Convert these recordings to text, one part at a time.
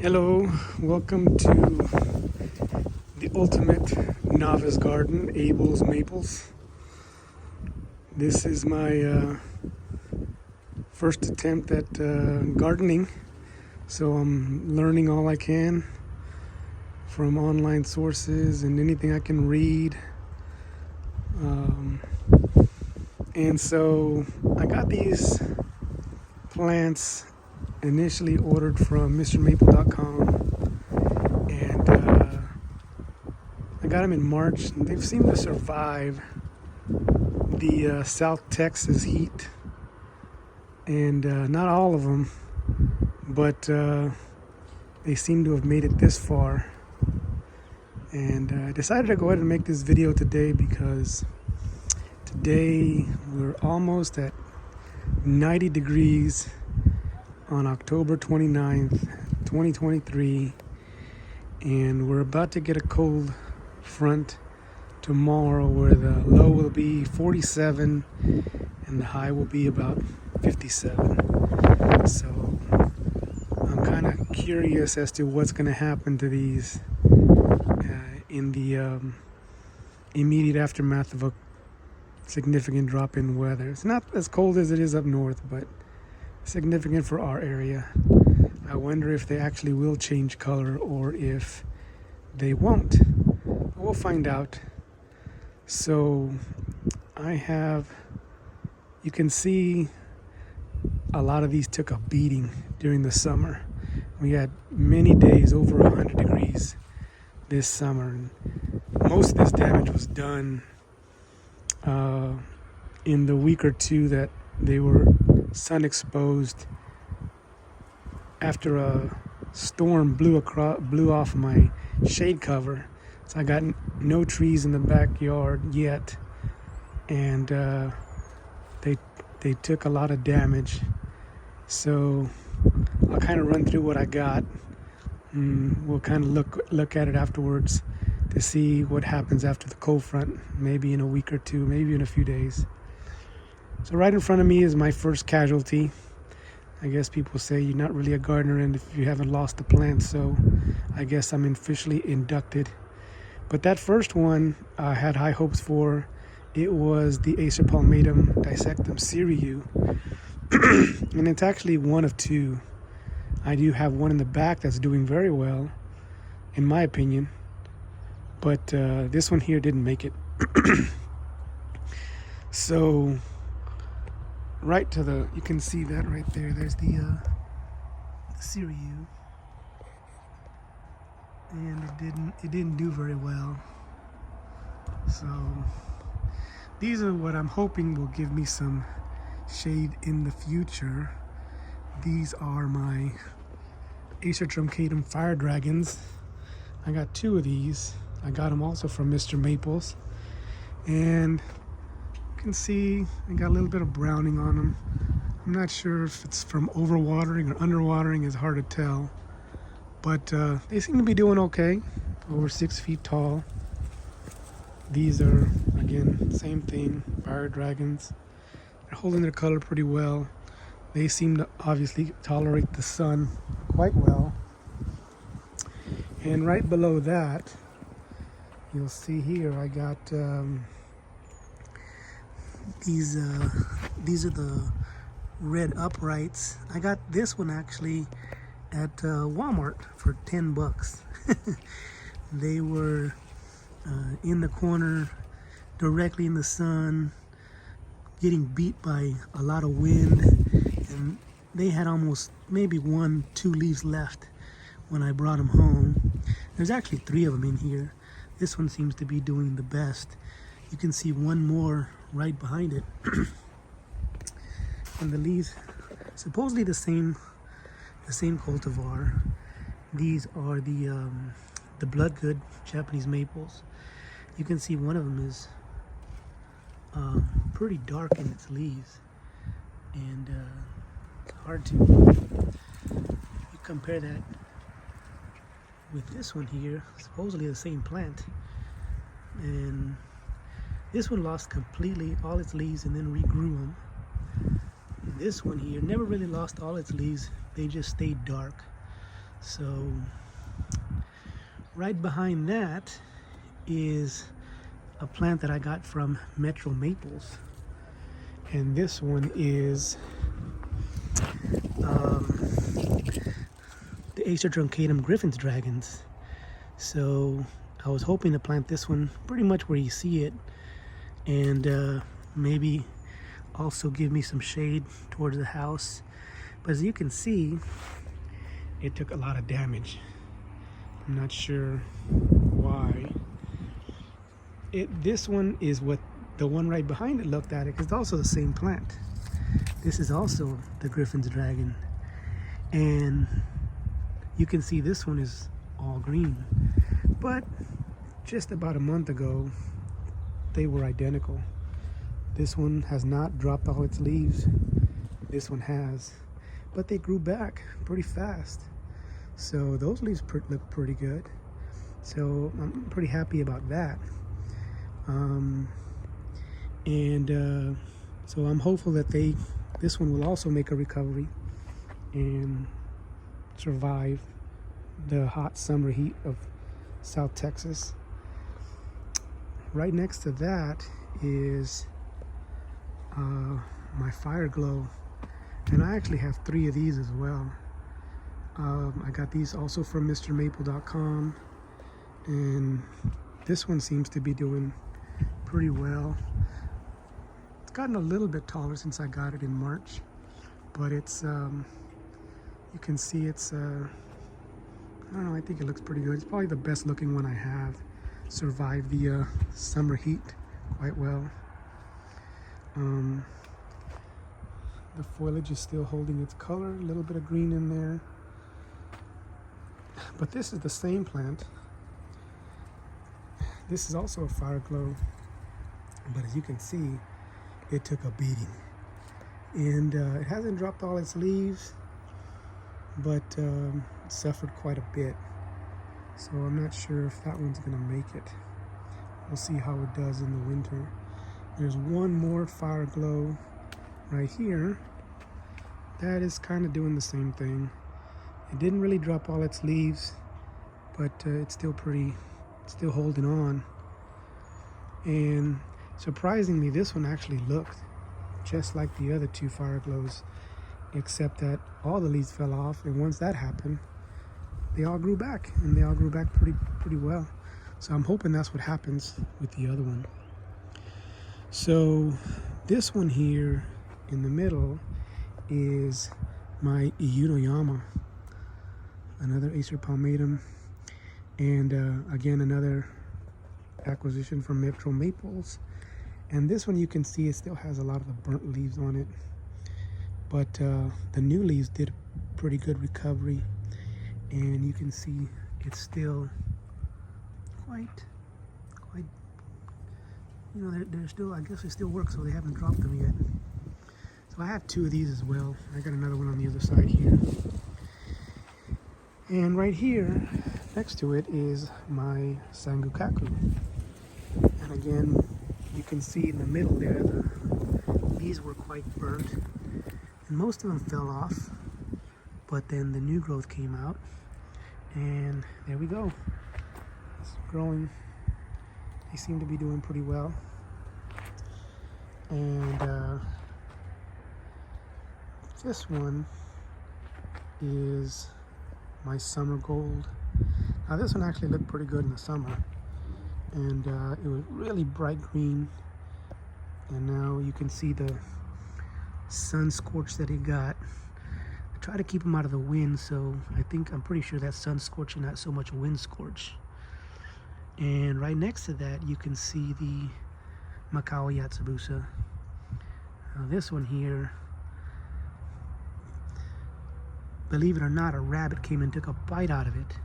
Hello, welcome to the ultimate novice garden, Abel's Maples. This is my first attempt at gardening, so I'm learning all I can from online sources and anything I can read. And so I got these plants initially ordered from MrMaple.com, and I got them in March, and they've seemed to survive the South Texas heat, and not all of them, but they seem to have made it this far. And I decided to go ahead and make this video today because today we're almost at 90 degrees on October 29th, 2023, and we're about to get a cold front tomorrow where the low will be 47 and the high will be about 57. So I'm kind of curious as to what's going to happen to these in the immediate aftermath of a significant drop in weather. It's not as cold as it is up north, but significant for our area. I wonder if they actually will change color or if they won't. We'll find out. So you can see a lot of these took a beating during the summer. We had many days over 100 degrees this summer, and most of this damage was done in the week or two that they were sun exposed after a storm blew off my shade cover. So I got no trees in the backyard yet, and they took a lot of damage. So I'll kind of run through what I got. We'll kind of look at it afterwards to see what happens after the cold front, maybe in a week or two, maybe in a few days. So right in front of me is my first casualty. I guess people say you're not really a gardener and if you haven't lost the plant, so I guess I'm officially inducted. But that first one I had high hopes for. It was the Acer palmatum dissectum Siriu, and it's actually one of two. I do have one in the back that's doing very well, in my opinion, but this one here didn't make it. So right to the, you can see that right there. There's the Siriu, and it didn't do very well. So these are what I'm hoping will give me some shade in the future. These are my Acer truncatum fire dragons. I got two of these. I got them also from Mr. Maples, and you can see I got a little bit of browning on them. I'm not sure if it's from overwatering or underwatering. It's hard to tell, but they seem to be doing okay. Over 6 feet tall. These are, again, same thing, fire dragons. They're holding their color pretty well. They seem to obviously tolerate the sun quite well. And right below that, you'll see here I got these are the red uprights. I got this one actually at Walmart for 10 bucks. They were in the corner, directly in the sun, getting beat by a lot of wind, and they had almost maybe 1-2 leaves left when I brought them home. There's actually 3 of them in here. This one seems to be doing the best. You can see one more right behind it. And the leaves, supposedly the same cultivar. These are the Bloodgood Japanese maples. You can see one of them is pretty dark in its leaves, and it's hard to you compare that with this one here, supposedly the same plant, and this one lost completely all its leaves and then regrew them. This one here never really lost all its leaves, they just stayed dark. So right behind that is a plant that I got from Metro Maples, and this one is the Acer truncatum Griffin's dragons. So I was hoping to plant this one pretty much where you see it, and maybe also give me some shade towards the house. But as you can see, it took a lot of damage. I'm not sure why. This one is what the one right behind it looked at it, because it's also the same plant. This is also the Griffin's dragon, and you can see this one is all green, but just about a month ago they were identical. This one has not dropped all its leaves, this one has, but they grew back pretty fast. So those leaves look pretty good, so I'm pretty happy about that. So I'm hopeful that this one will also make a recovery and survive the hot summer heat of South Texas. Right next to that is my Fire Glow, and I actually have 3 of these as well. I got these also from MrMaple.com, and this one seems to be doing pretty well. It's gotten a little bit taller since I got it in March, but it's you can see it's I don't know, I think it looks pretty good. It's probably the best looking one I have. Survived the summer heat quite well. The foliage is still holding its color, a little bit of green in there. But this is the same plant. This is also a Fire Glow, but as you can see, it took a beating. And it hasn't dropped all its leaves, but it suffered quite a bit. So I'm not sure if that one's gonna make it. We'll see how it does in the winter. There's one more Fire Glow right here that is kind of doing the same thing. It didn't really drop all its leaves, but it's still holding on. And surprisingly, this one actually looked just like the other 2 Fire Glows, except that all the leaves fell off, and once that happened, they all grew back, and they all grew back pretty well. So I'm hoping that's what happens with the other one. So this one here in the middle is my Iyunoyama, another Acer palmatum, and again another acquisition from Metro Maples. And this one, you can see it still has a lot of the burnt leaves on it, but the new leaves did a pretty good recovery, and you can see it's still quite, you know, they're still, I guess they still work, so they haven't dropped them yet. So I have 2 of these as well. I got another one on the other side here. And right here, next to it, is my Sangukaku. And again, you can see in the middle there, these were quite burnt. And most of them fell off, but then the new growth came out. And there we go. It's growing. They seem to be doing pretty well. And this one is my Summer Gold. Now this one actually looked pretty good in the summer, and it was really bright green, and now you can see the sun scorch that it got. I try to keep them out of the wind, so I'm pretty sure that's sun scorch and not so much wind scorch. And right next to that, you can see the Macao Yatsubusa. Now this one here, believe it or not, a rabbit came and took a bite out of it,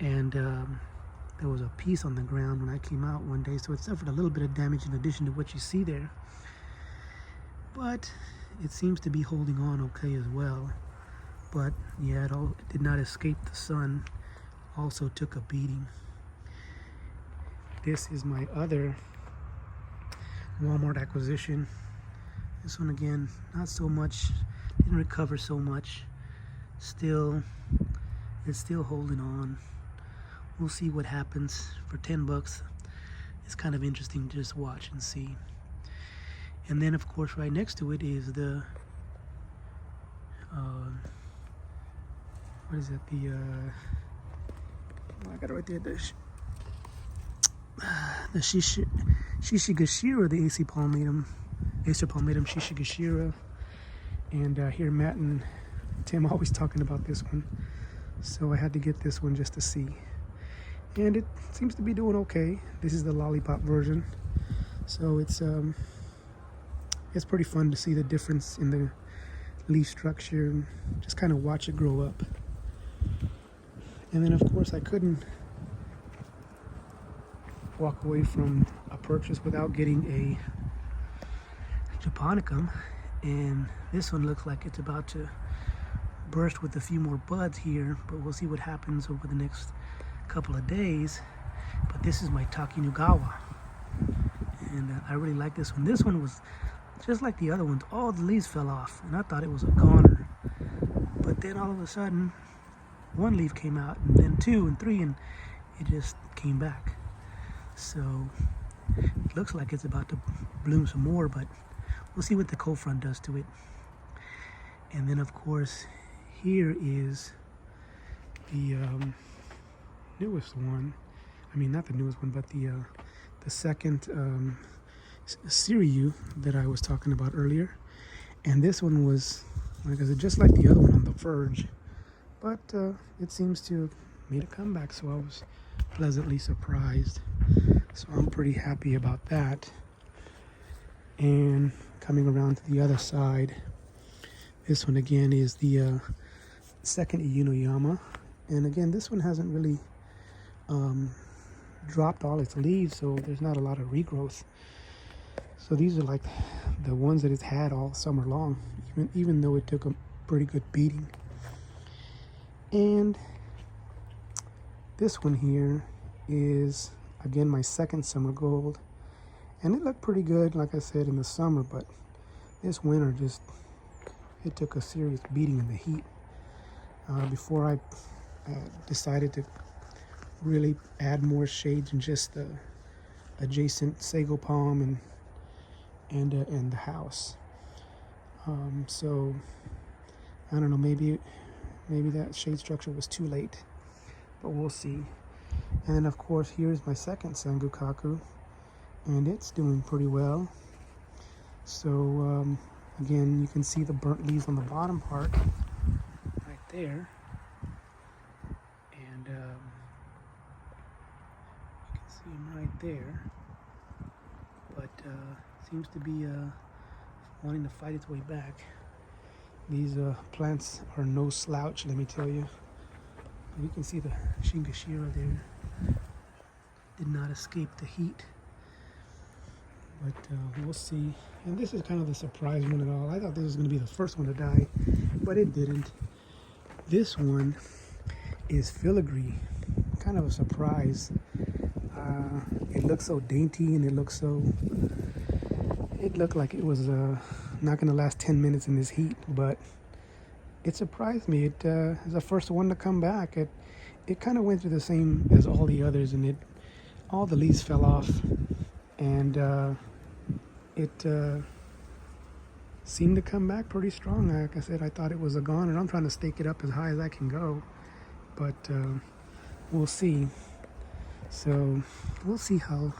and there was a piece on the ground when I came out one day, so it suffered a little bit of damage in addition to what you see there, but it seems to be holding on okay as well. But yeah, it did not escape the sun, also took a beating. This is my other Walmart acquisition. This one again, not so much, didn't recover so much. Still it's still holding on. We'll see what happens. For 10 bucks, it's kind of interesting to just watch and see. And then of course right next to it is the what is it, the I got it right there, the Shishigashira, the Acer palmatum Shishigashira. And here Matt and Tim always talking about this one, so I had to get this one just to see. And it seems to be doing okay. This is the lollipop version, so it's pretty fun to see the difference in the leaf structure and just kind of watch it grow up. And then of course I couldn't walk away from a purchase without getting a japonicum, and this one looks like it's about to burst with a few more buds here, but we'll see what happens over the next couple of days. But this is my Takinugawa, and I really like this one. This one was just like the other ones. All the leaves fell off, and I thought it was a goner, but then all of a sudden one leaf came out, and then 2 and 3, and it just came back. So it looks like it's about to bloom some more, but we'll see what the cold front does to it. And then of course here is the newest one. I mean, not the newest one, but the second Siriu that I was talking about earlier. And this one was, like I said, just like the other one, on the verge, but it seems to have made a comeback, so I was pleasantly surprised. So I'm pretty happy about that. And coming around to the other side, this one again is the second Iyunoyama, and again this one hasn't really dropped all its leaves, so there's not a lot of regrowth. So these are like the ones that it's had all summer long, even though it took a pretty good beating. And this one here is again my second summer gold, and it looked pretty good, like I said, in the summer, but this winter it took a serious beating in the heat before I decided to really add more shades in just the adjacent sago palm and the house. So I don't know, maybe that shade structure was too late, but we'll see. And then of course here's my second Sangukaku, and it's doing pretty well. So again, you can see the burnt leaves on the bottom part right there, and you can see them right there, but seems to be wanting to fight its way back. These plants are no slouch, let me tell you. You can see the Shingashira there did not escape the heat, but we'll see. And this is kind of the surprise one at all. I thought this was going to be the first one to die, but it didn't. This one is filigree, kind of a surprise. It looks so dainty, and it looked like it was not going to last 10 minutes in this heat, but it surprised me. It is the first one to come back. It kind of went through the same as all the others, and all the leaves fell off, and it seemed to come back pretty strong. Like I said, I thought it was a goner, and I'm trying to stake it up as high as I can go, but we'll see. So we'll see how.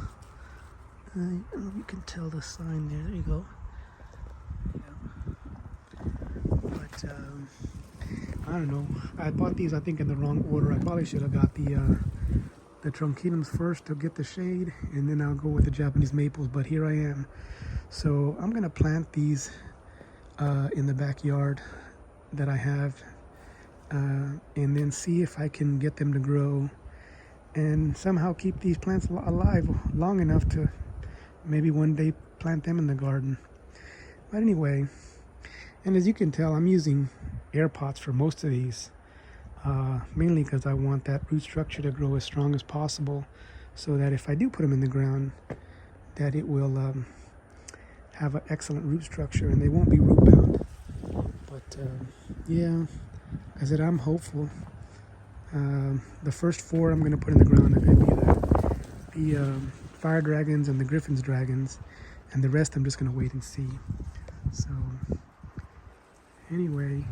I don't know if you can tell the sign there. There you go. But I don't know. I bought these, I think, in the wrong order. I probably should have got the truncanums first to get the shade, and then I'll go with the Japanese maples. But here I am. So I'm gonna plant these in the backyard that I have, and then see if I can get them to grow and somehow keep these plants alive long enough to maybe one day plant them in the garden. But anyway, and as you can tell, I'm using air pots for most of these, mainly because I want that root structure to grow as strong as possible, so that if I do put them in the ground, that it will have an excellent root structure and they won't be root bound. But yeah, I said I'm hopeful. The first 4 I'm going to put in the ground are going to be the fire dragons and the Griffin's dragons, and the rest I'm just going to wait and see. So anyway,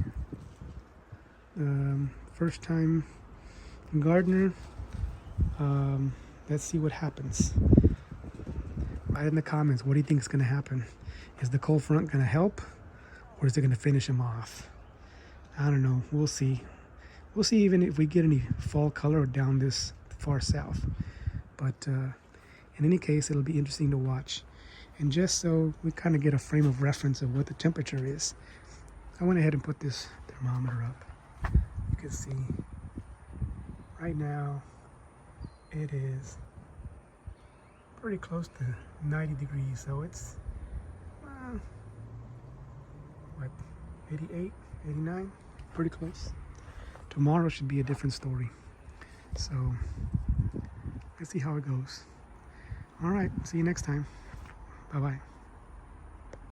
first time gardener. Let's see what happens. Write in the comments, what do you think is going to happen? Is the cold front going to help, or is it going to finish him off? I don't know. We'll see. We'll see even if we get any fall color down this far south. But in any case, it'll be interesting to watch. And just so we kind of get a frame of reference of what the temperature is, I went ahead and put this thermometer up. You can see right now it is pretty close to 90 degrees, so it's what, 88, 89, pretty close. Tomorrow should be a different story, so let's see how it goes. All right, see you next time. Bye bye.